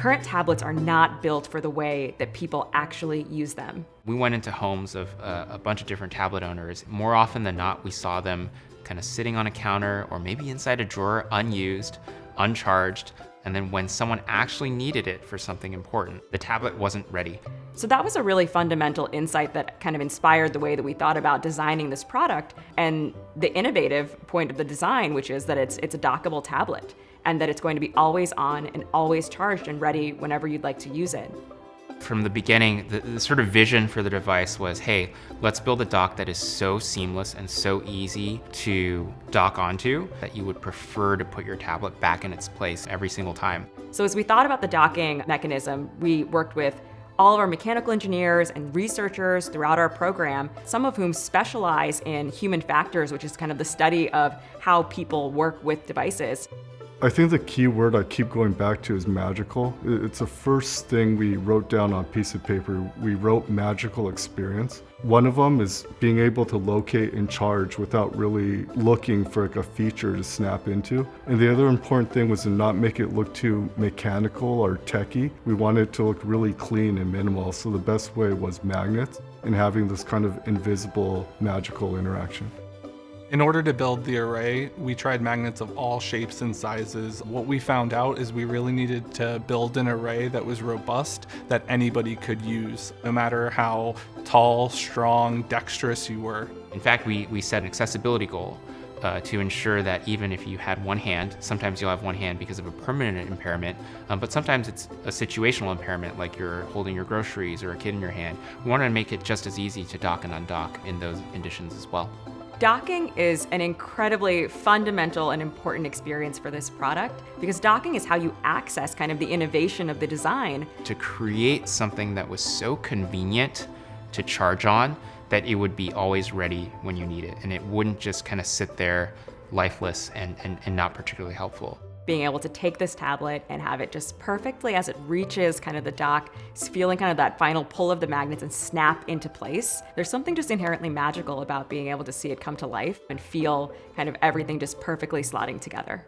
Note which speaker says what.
Speaker 1: current tablets are not built for the way that people actually use them.
Speaker 2: We went into homes of a bunch of different tablet owners. More often than not, we saw them kind of sitting on a counter or maybe inside a drawer, unused, uncharged. And then when someone actually needed it for something important, the tablet wasn't ready.
Speaker 1: So that was a really fundamental insight that kind of inspired the way that we thought about designing this product and the innovative point of the design, which is that it's a dockable tablet and that it's going to be always on and always charged and ready whenever you'd like to use it.
Speaker 2: From the beginning, the sort of vision for the device was, hey, let's build a dock that is so seamless and so easy to dock onto that you would prefer to put your tablet back in its place every single time.
Speaker 1: So as we thought about the docking mechanism, we worked with all of our mechanical engineers and researchers throughout our program, some of whom specialize in human factors, which is kind of the study of how people work with devices.
Speaker 3: I think the key word I keep going back to is magical. It's the first thing we wrote down on a piece of paper. We wrote magical experience. One of them is being able to locate and charge without really looking for like a feature to snap into. And the other important thing was to not make it look too mechanical or techy. We wanted it to look really clean and minimal. So the best way was magnets and having this kind of invisible magical interaction.
Speaker 4: In order to build the array, we tried magnets of all shapes and sizes. What we found out is we really needed to build an array that was robust, that anybody could use, no matter how tall, strong, dexterous you were.
Speaker 2: In fact, we set an accessibility goal to ensure that even if you had one hand, sometimes you'll have one hand because of a permanent impairment, but sometimes it's a situational impairment, like you're holding your groceries or a kid in your hand. We wanted to make it just as easy to dock and undock in those conditions as well.
Speaker 1: Docking is an incredibly fundamental and important experience for this product because docking is how you access kind of the innovation of the design.
Speaker 2: To create something that was so convenient to charge on that it would be always ready when you need it, and it wouldn't just kind of sit there lifeless and not particularly helpful.
Speaker 1: Being able to take this tablet and have it just perfectly as it reaches kind of the dock, feeling kind of that final pull of the magnets and snap into place. There's something just inherently magical about being able to see it come to life and feel kind of everything just perfectly slotting together.